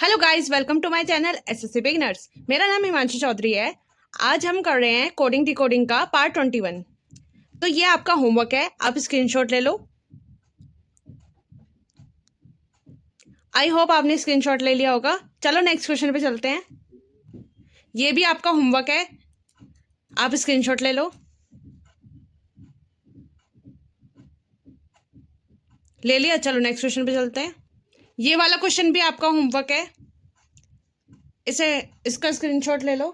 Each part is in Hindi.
Hello guys, welcome to my channel SSC beginners. मेरा नाम हिमांशु चौधरी है। आज हम कर रहे हैं कोडिंग डिकोडिंग का पार्ट 21। तो ये आपका होमवर्क है, आप स्क्रीनशॉट ले लो। आई होप आपने स्क्रीनशॉट ले लिया होगा। चलो नेक्स्ट क्वेश्चन पे चलते हैं। ये भी आपका होमवर्क है, आप स्क्रीनशॉट ले लो। ले लिया? चलो नेक्स्ट क्वेश्चन पे चलते हैं। ये वाला क्वेश्चन भी आपका होमवर्क है, इसका स्क्रीनशॉट ले लो।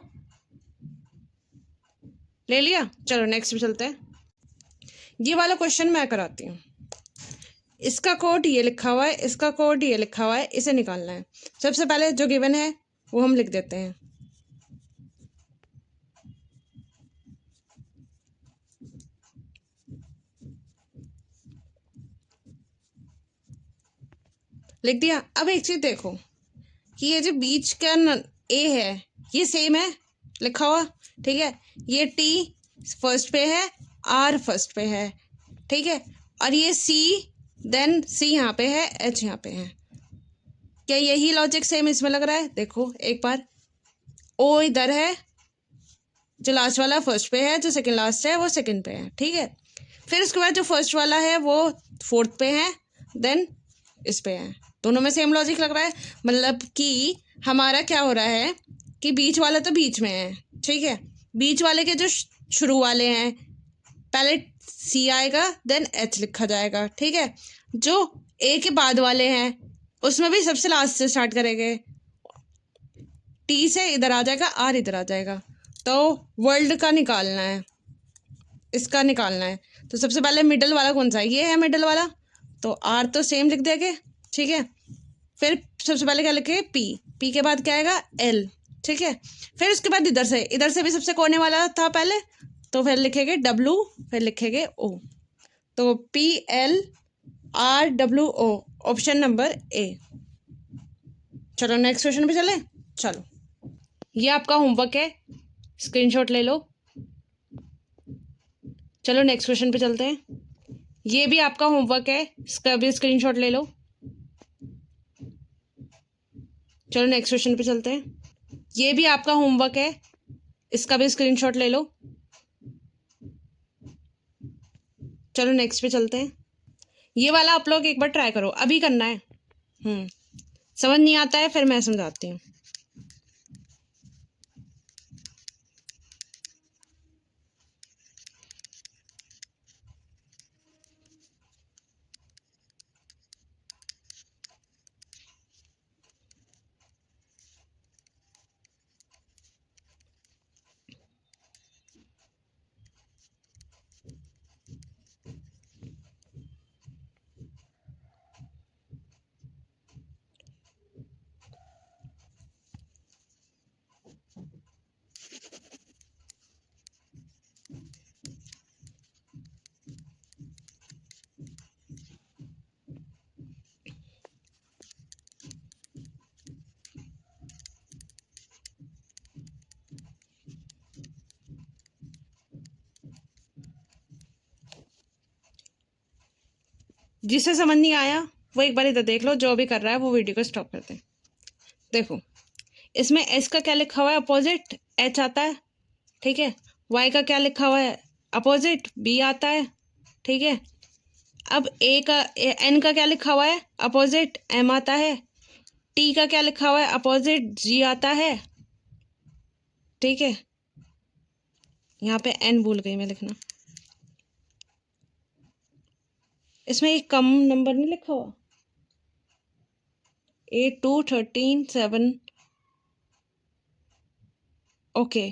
ले लिया? चलो नेक्स्ट पे चलते हैं। ये वाला क्वेश्चन मैं कराती हूँ। इसका कोड ये लिखा हुआ है, इसका कोड ये लिखा हुआ है, इसे निकालना है। सबसे पहले जो गिवन है वो हम लिख देते हैं। लिख दिया। अब एक चीज देखो कि ये जो बीच का ए है ये सेम है लिखा हुआ, ठीक है। ये टी फर्स्ट पे है, आर फर्स्ट पे है, ठीक है। और ये सी, देन सी यहाँ पे है, एच यहाँ पे है। क्या यही लॉजिक सेम इसमें लग रहा है? देखो एक बार, ओ इधर है, जो लास्ट वाला फर्स्ट पे है, जो सेकंड लास्ट है वो सेकंड पे है, ठीक है। फिर उसके बाद जो फर्स्ट वाला है वो फोर्थ पे है, देन इस पे है। दोनों में सेम लॉजिक लग रहा है, मतलब कि हमारा क्या हो रहा है कि बीच वाला तो बीच में है, ठीक है। बीच वाले के जो शुरू वाले हैं, पहले सी आएगा देन एच लिखा जाएगा, ठीक है। जो ए के बाद वाले हैं उसमें भी सबसे लास्ट से स्टार्ट करेंगे। टी से इधर आ जाएगा, आर इधर आ जाएगा। तो वर्ल्ड का निकालना है, इसका निकालना है। तो सबसे पहले मिडल वाला कौन सा है? ये है मिडल वाला, तो आर तो सेम लिख देंगे, ठीक है। फिर सबसे पहले क्या लिखे? पी, पी के बाद क्या आएगा? एल, ठीक है। फिर उसके बाद इधर से भी सबसे कोने वाला था पहले, तो फिर लिखेंगे डब्लू, फिर लिखेंगे ओ। तो P L R W O, option number A. चलो नेक्स्ट क्वेश्चन पे चले। चलो ये आपका होमवर्क है, स्क्रीनशॉट ले लो। चलो नेक्स्ट क्वेश्चन पे चलते हैं। ये भी आपका होमवर्क है, इसका भी स्क्रीनशॉट ले लो। चलो नेक्स्ट क्वेश्चन पे चलते हैं। ये भी आपका होमवर्क है, इसका भी स्क्रीनशॉट ले लो। चलो नेक्स्ट पे चलते हैं। ये वाला आप लोग एक बार ट्राई करो, अभी करना है। समझ नहीं आता है फिर मैं समझाती हूँ। जिसे समझ नहीं आया वो एक बार इधर देख लो, जो भी कर रहा है वो वीडियो को स्टॉप कर दे। देखो इसमें एस का क्या लिखा हुआ है? अपोजिट एच आता है, ठीक है। वाई का क्या लिखा हुआ है? अपोजिट बी आता है, ठीक है। अब एन का क्या लिखा हुआ है? अपोजिट एम आता है। टी का क्या लिखा हुआ है? अपोजिट जी आता है, ठीक है। यहाँ पे एन भूल गई मैं लिखना। इसमें एक कम नंबर नहीं लिखा हुआ? 8 2 13 7, ओके।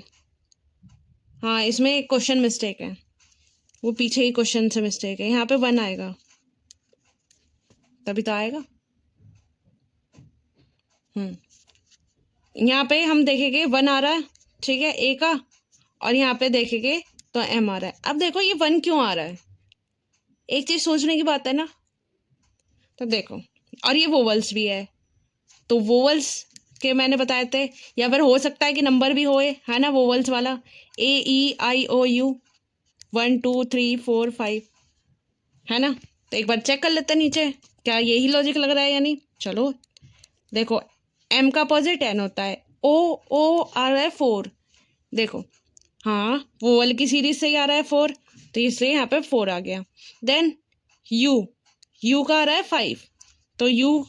हाँ इसमें एक क्वेश्चन मिस्टेक है, वो पीछे ही क्वेश्चन से मिस्टेक है। यहाँ पे 1 आएगा तभी तो आएगा। यहाँ पे हम देखेंगे 1 आ रहा है, ठीक है, ए का। और यहाँ पे देखेंगे तो एम आ रहा है। अब देखो ये 1 क्यों आ रहा है? एक चीज सोचने की बात है ना। तो देखो, और ये वोवल्स भी है, तो वोवल्स के मैंने बताए थे, या फिर हो सकता है कि नंबर भी होए, है ना, वोवल्स वाला। ए ई आई ओ यू 1 2 3 4 5, है ना। तो एक बार चेक कर लेते हैं नीचे, क्या यही लॉजिक लग रहा है या नहीं। चलो देखो, एम का अपोजिट एन होता है, ओ आ रहा है 4, देखो हाँ वोवल की सीरीज से ही आ रहा है 4, तो इसलिए यहाँ पे 4 आ गया। देन यू का आ रहा है 5, तो यू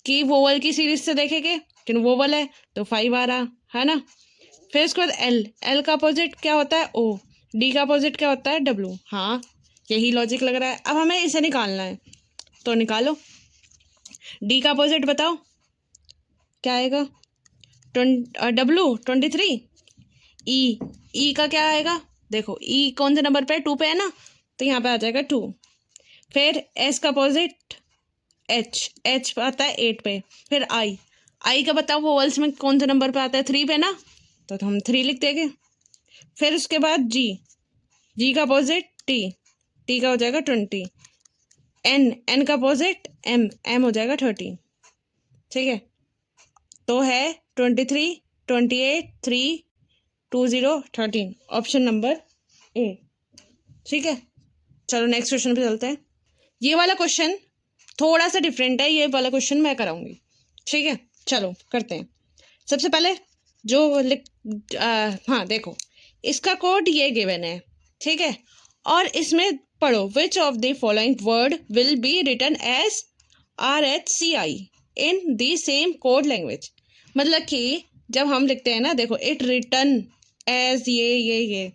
की वोवल की सीरीज से देखेंगे कि वोवल है तो 5 आ रहा है ना। फिर उसके बाद एल का अपोजिट क्या होता है ओ, डी का अपोजिट क्या होता है डब्ल्यू, हाँ यही लॉजिक लग रहा है। अब हमें इसे निकालना है, तो निकालो। डी का अपोजिट बताओ क्या आएगा, डब्ल्यू 23। ई का क्या आएगा, देखो ई कौन से नंबर पे है, 2 पे है ना, तो यहाँ पे आ जाएगा 2। फिर एस का अपोजिट एच आता है 8 पे। फिर आई का बताओ वोवल्स में कौन से नंबर पे आता है, 3 पे ना, तो हम 3 लिख देंगे। फिर उसके बाद जी का अपोजिट टी का हो जाएगा 20। एन का अपोजिट एम हो जाएगा 30, ठीक है। तो है 23, 28, 3, 20, 13, ऑप्शन नंबर ए, ठीक है। चलो नेक्स्ट क्वेश्चन पे चलते हैं। ये वाला क्वेश्चन थोड़ा सा डिफरेंट है, ये वाला क्वेश्चन मैं कराऊंगी, ठीक है। चलो करते हैं। सबसे पहले जो हाँ देखो, इसका कोड ये गिवन है, ठीक है, और इसमें पढ़ो which of the following word will be written as RHCI in the same code language. मतलब कि जब हम लिखते हैं ना, देखो इट रिटन एज ये,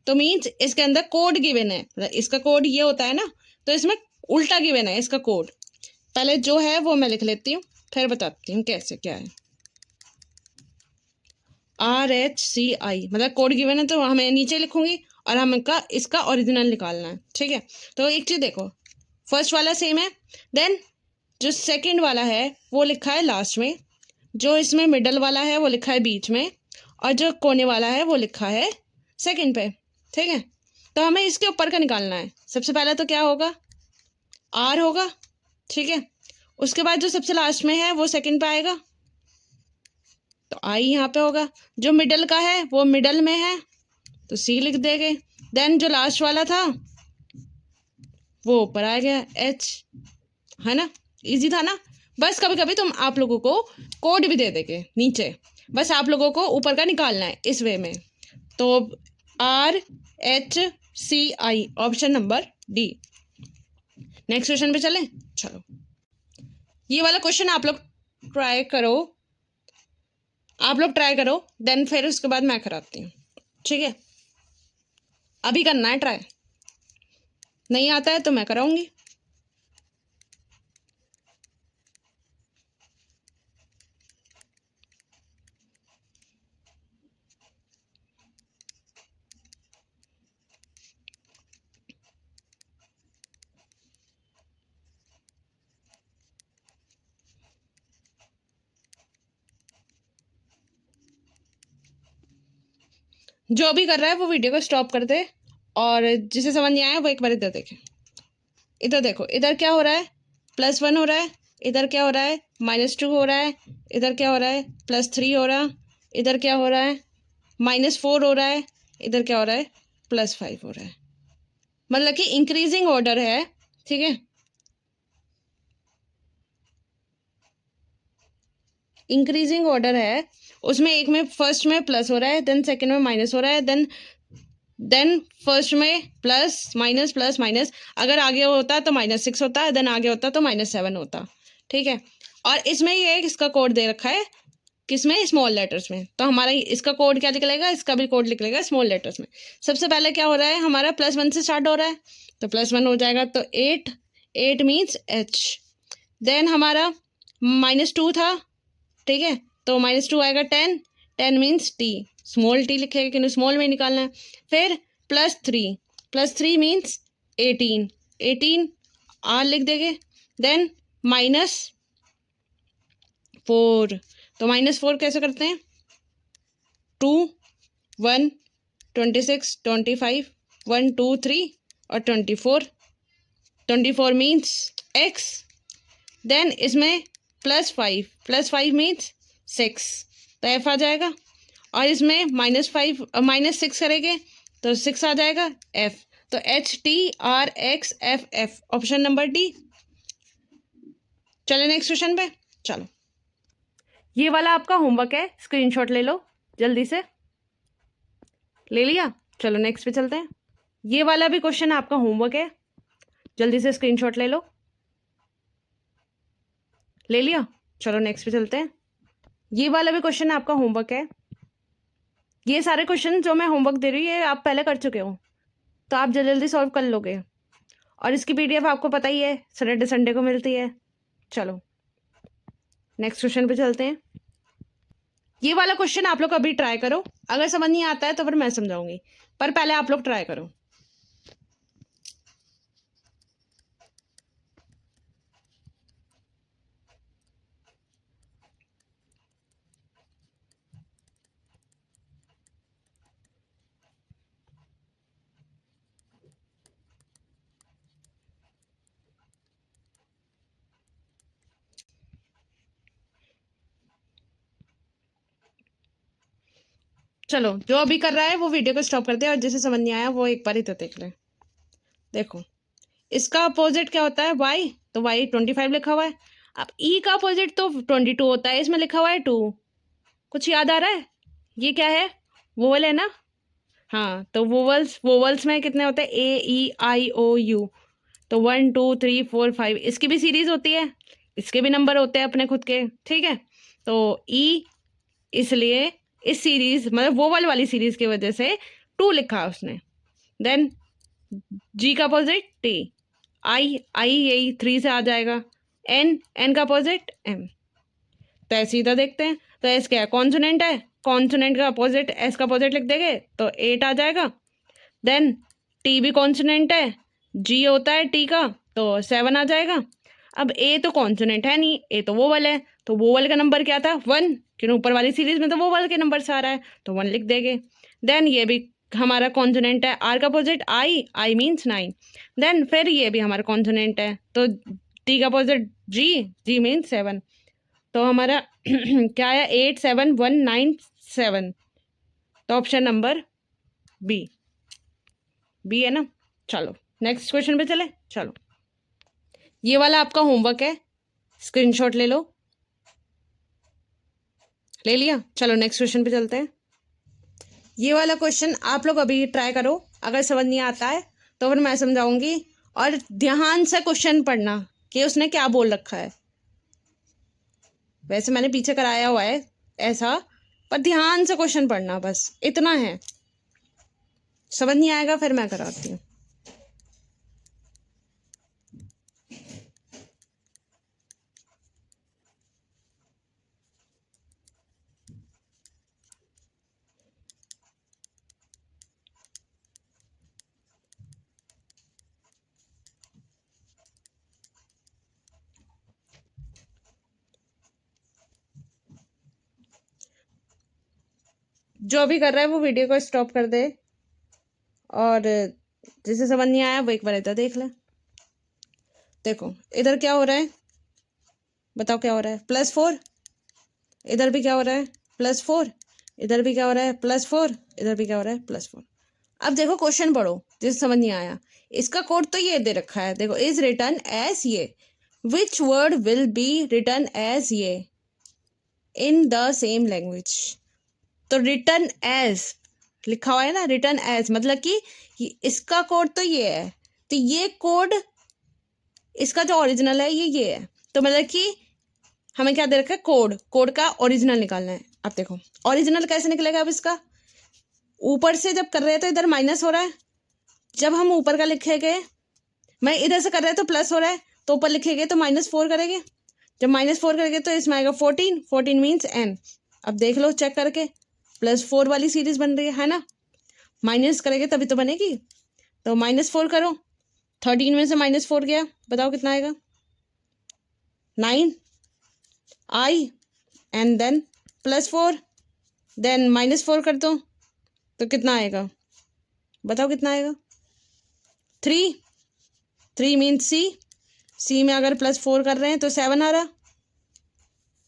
तो मीन्स इसके अंदर कोड गिवन है, मतलब इसका कोड ये होता है ना, तो इसमें उल्टा गिवन है इसका कोड। पहले जो है वो मैं लिख लेती हूँ, फिर बताती हूँ कैसे क्या है। RHCI मतलब कोड गिवन है, तो हमें नीचे लिखूंगी और हम इसका ओरिजिनल निकालना है, ठीक है। तो एक चीज़ देखो, फर्स्ट वाला सेम है, देन जो सेकंड वाला है वो लिखा है लास्ट में, जो इसमें मिडल वाला है वो लिखा है बीच में, और जो कोने वाला है वो लिखा है सेकंड पे, ठीक है। तो हमें इसके ऊपर का निकालना है। सबसे पहले तो क्या होगा, R होगा, ठीक है। उसके बाद जो सबसे लास्ट में है वो सेकंड पे आएगा, तो I यहाँ पे होगा। जो मिडल का है वो मिडल में है, तो C लिख देंगे। देन जो लास्ट वाला था वो ऊपर आ गया H, है ना, इजी था ना। बस कभी कभी तुम आप लोगों को कोड भी दे देंगे नीचे, बस आप लोगों को ऊपर का निकालना है इस वे में। तो RHCI option number D. Next question पे चलें, चलो। ये वाला क्वेश्चन आप लोग ट्राई करो, देन फिर उसके बाद मैं कराती हूँ, ठीक है। अभी करना है ट्राई, नहीं आता है तो मैं कराऊंगी। जो भी कर रहा है वो वीडियो को स्टॉप कर दे, और जिसे समझ नहीं आया वो एक बार इधर देखे। इधर देखो, इधर क्या हो रहा है, +1 हो रहा है, इधर क्या हो रहा है -2 हो रहा है, इधर क्या हो रहा है +3 हो रहा है, इधर क्या हो रहा है -4 हो रहा है, इधर क्या हो रहा है +5 हो रहा है। मतलब कि इंक्रीजिंग ऑर्डर है, ठीक है। इंक्रीजिंग ऑर्डर है, उसमें एक में फर्स्ट में प्लस हो रहा है, देन सेकंड में माइनस हो रहा है, देन फर्स्ट में प्लस माइनस, अगर आगे होता तो -6 होता है, देन आगे होता तो -7 होता, ठीक है। और इसमें ये इसका कोड दे रखा है किसमें, स्मॉल लेटर्स में, तो हमारा इसका कोड क्या निकलेगा, इसका भी कोड निकलेगा स्मॉल लेटर्स में। सबसे पहले क्या हो रहा है, हमारा +1 से स्टार्ट हो रहा है, तो +1 हो जाएगा, तो 8 मीन्स H। देन हमारा -2 था, ठीक है, तो -2 आएगा 10 मीन्स T, स्मॉल T लिखेगा कि स्मॉल में निकालना है। फिर +3 मीन्स 18 R लिख देंगे। देन -4, तो -4 कैसे करते हैं, 2 1 26 25 1 2 3 और 24 मीन्स X। देन इसमें +5 मीन्स 6, तो F आ जाएगा। और इसमें -6 करेंगे तो 6 आ जाएगा F, तो HTRXFF ऑप्शन नंबर डी। चलो नेक्स्ट क्वेश्चन पे, चलो। ये वाला आपका होमवर्क है, स्क्रीनशॉट ले लो जल्दी से। ले लिया? चलो नेक्स्ट पे चलते हैं। ये वाला भी क्वेश्चन आपका होमवर्क है, जल्दी से स्क्रीनशॉट ले लो। ले लिया? चलो नेक्स्ट पे चलते हैं। ये वाला भी क्वेश्चन आपका होमवर्क है। ये सारे क्वेश्चन जो मैं होमवर्क दे रही हूँ ये आप पहले कर चुके हो, तो आप जल्दी जल्दी सॉल्व कर लोगे। और इसकी पीडीएफ आपको पता ही है सैटरडे संडे को मिलती है। चलो नेक्स्ट क्वेश्चन पे चलते हैं। ये वाला क्वेश्चन आप लोग अभी ट्राई करो, अगर समझ नहीं आता है तो फिर मैं समझाऊंगी, पर पहले आप लोग ट्राई करो। चलो जो अभी कर रहा है वो वीडियो को स्टॉप कर दे, और जिसे समझ नहीं आया वो एक बार ही तो देख ले। देखो इसका अपोजिट क्या होता है? y, तो y 25 लिखा हुआ है। अब e का अपोजिट तो 22 होता है, इसमें लिखा हुआ है 2। कुछ याद आ रहा है? ये क्या है? वोवल है ना? हाँ, तो वोवल्स में कितने होते हैं? ए ई आई ओ यू, तो 1 2 3 4 5। इसकी भी सीरीज होती है, इसके भी नंबर होते हैं अपने खुद के, ठीक है। तो ई, इसलिए इस सीरीज मतलब वोवल वाली सीरीज की वजह से 2 लिखा है उसने। देन जी का अपोजिट टी, आई यही 3 से आ जाएगा। एन का अपोजिट एम। तो ऐसे सीधा देखते हैं। तो एस क्या है? कॉन्सोनेंट है, कॉन्सोनेंट का अपोजिट एस का अपोजिट लिख देंगे तो 8 आ जाएगा। देन टी भी कॉन्सोनेंट है, जी होता है टी का, तो 7 आ जाएगा। अब ए तो कॉन्सोनेंट है नहीं, ए तो वोवल है, तो वोवल का नंबर क्या था? 1, क्योंकि ऊपर वाली सीरीज में तो वोवल के नंबर से आ रहा है, तो 1 लिख देंगे। देन ये भी हमारा कॉन्सोनेंट है, आर का अपोजिट आई मीन्स 9। देन फिर ये भी हमारा कॉन्सोनेंट है, तो टी का अपोजिट जी मीन्स 7। तो हमारा क्या है? 8 7 1 9 7। तो ऑप्शन नंबर बी है ना। चलो नेक्स्ट क्वेश्चन पे चले। चलो ये वाला आपका होमवर्क है, स्क्रीनशॉट ले लो। ले लिया? चलो नेक्स्ट क्वेश्चन पे चलते हैं। ये वाला क्वेश्चन आप लोग अभी ट्राई करो, अगर समझ नहीं आता है तो फिर मैं समझाऊंगी। और ध्यान से क्वेश्चन पढ़ना कि उसने क्या बोल रखा है। वैसे मैंने पीछे कराया हुआ है ऐसा, पर ध्यान से क्वेश्चन पढ़ना, बस इतना है। समझ नहीं आएगा फिर मैं कराती हूँ। जो भी कर रहा है वो वीडियो को स्टॉप कर दे, और जिसे समझ नहीं आया वो एक बार इधर देख ले। देखो इधर क्या हो रहा है, बताओ क्या हो रहा है? +4। इधर भी क्या हो रहा है? +4। इधर भी क्या हो रहा है? +4। इधर भी क्या हो रहा है? +4। अब देखो क्वेश्चन पढ़ो जिसे समझ नहीं आया। इसका कोड तो ये दे रखा है, देखो, इज रिटर्न एज ये। Which word will be return as ये इन द सेम लैंग्वेज? तो रिटर्न एज लिखा हुआ है ना, रिटर्न एज मतलब कि इसका कोड तो ये है, तो ये कोड इसका जो ओरिजिनल है ये है। तो मतलब कि हमें क्या दे रखा है? कोड का ओरिजिनल निकालना है। अब देखो ओरिजिनल कैसे निकलेगा? अब इसका ऊपर से जब कर रहे हैं तो इधर माइनस हो रहा है, जब हम ऊपर का लिखेंगे, मैं इधर से कर रहे हैं तो प्लस हो रहा है, तो ऊपर लिखेंगे तो -4 करेंगे। जब -4 करेंगे तो इसमें आएगा 14 मीन्स एन। अब देख लो चेक करके, +4 वाली सीरीज बन रही है ना। माइनस करेंगे तभी तो बनेगी, तो -4 करो। 13 में से -4 गया, बताओ कितना आएगा? 9 आई एंड देन +4, देन -4 कर दो तो कितना आएगा? बताओ कितना आएगा? 3 मीन्स सी में अगर +4 कर रहे हैं तो 7 आ रहा।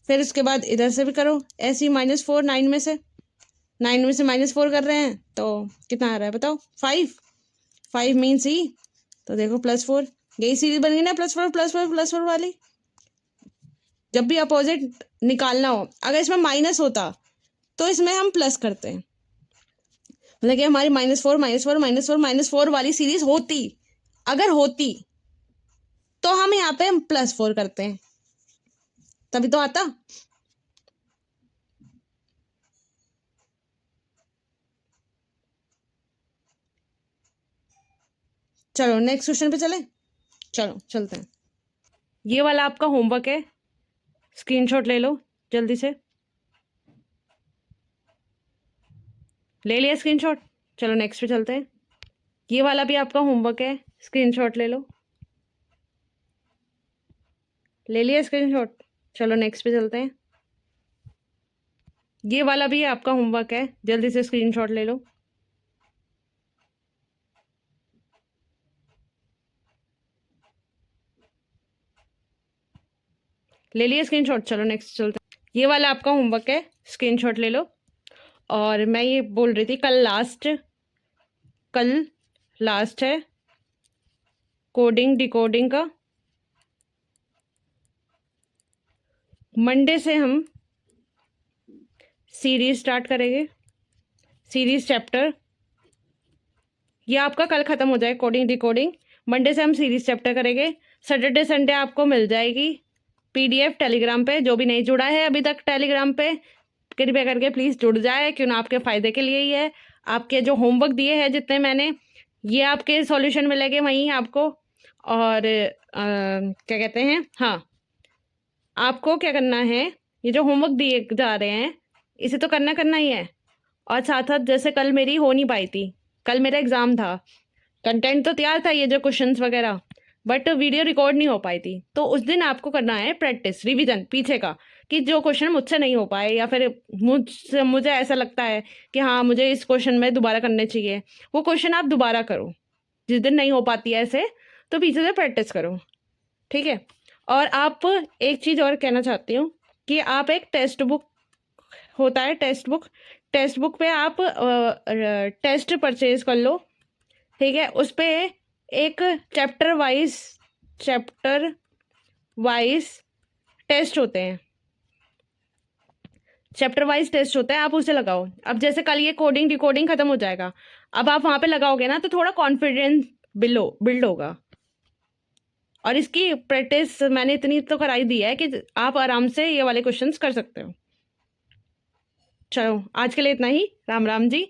फिर उसके बाद इधर से भी करो ऐसे ही, -4 9 में से -4 कर रहे हैं तो कितना आ रहा है बताओ? 5 मीन्स तो देखो +4, यही सीरीज बन गई ना, +4 वाली। जब भी अपोजिट निकालना हो, अगर इसमें माइनस होता तो इसमें हम प्लस करते हैं, मतलब कि हमारी -4 -4 -4 -4 वाली सीरीज होती, अगर होती तो हम यहाँ पे +4 करते हैं, तभी तो आता। चलो नेक्स्ट क्वेश्चन पे चले, चलो चलते हैं। ये वाला आपका होमवर्क है, स्क्रीनशॉट ले लो जल्दी से। ले लिया स्क्रीनशॉट, चलो नेक्स्ट पे चलते हैं। ये वाला भी आपका होमवर्क है, स्क्रीनशॉट ले लो। ले लिया स्क्रीनशॉट, चलो नेक्स्ट पे चलते हैं। ये वाला भी आपका होमवर्क है, जल्दी से स्क्रीनशॉट ले लो। ले लिया स्क्रीनशॉट, चलो नेक्स्ट चलते हैं। ये वाला आपका होमवर्क है, स्क्रीनशॉट ले लो। और मैं ये बोल रही थी, कल लास्ट है कोडिंग डिकोडिंग का। मंडे से हम सीरीज स्टार्ट करेंगे, सीरीज चैप्टर। ये आपका कल ख़त्म हो जाए कोडिंग डिकोडिंग। मंडे से हम सीरीज चैप्टर करेंगे। सैटरडे संडे आपको मिल जाएगी PDF टेलीग्राम पे। जो भी नहीं जुड़ा है अभी तक टेलीग्राम पे, कृपया करके प्लीज़ जुड़ जाए, क्यों ना आपके फ़ायदे के लिए ही है। आपके जो होमवर्क दिए हैं जितने मैंने, ये आपके सॉल्यूशन मिलेंगे वहीं आपको। और क्या कहते हैं, हाँ, आपको क्या करना है, ये जो होमवर्क दिए जा रहे हैं इसे तो करना ही है। और साथ साथ जैसे कल मेरी हो नहीं पाई थी, कल मेरा एग्ज़ाम था, कंटेंट तो तैयार था, ये जो क्वेश्चंस वगैरह, बट वीडियो रिकॉर्ड नहीं हो पाई थी। तो उस दिन आपको करना है प्रैक्टिस, रिवीजन पीछे का, कि जो क्वेश्चन मुझसे नहीं हो पाए या फिर मुझे ऐसा लगता है कि हाँ मुझे इस क्वेश्चन में दोबारा करने चाहिए, वो क्वेश्चन आप दोबारा करो। जिस दिन नहीं हो पाती है ऐसे, तो पीछे से प्रैक्टिस करो, ठीक है। और आप एक चीज़ और कहना चाहती हूँ कि आप एक टेक्स्ट बुक होता है, टेक्स्ट बुक पे आप टेस्ट परचेज कर लो, ठीक है। उस पर एक चैप्टर वाइज टेस्ट होते हैं, आप उसे लगाओ। अब जैसे कल ये कोडिंग डिकोडिंग खत्म हो जाएगा, अब आप वहाँ पे लगाओगे ना तो थोड़ा कॉन्फिडेंस बिल्ड होगा। और इसकी प्रैक्टिस मैंने इतनी तो कराई दी है कि आप आराम से ये वाले क्वेश्चंस कर सकते हो। चलो आज के लिए इतना ही, राम राम जी।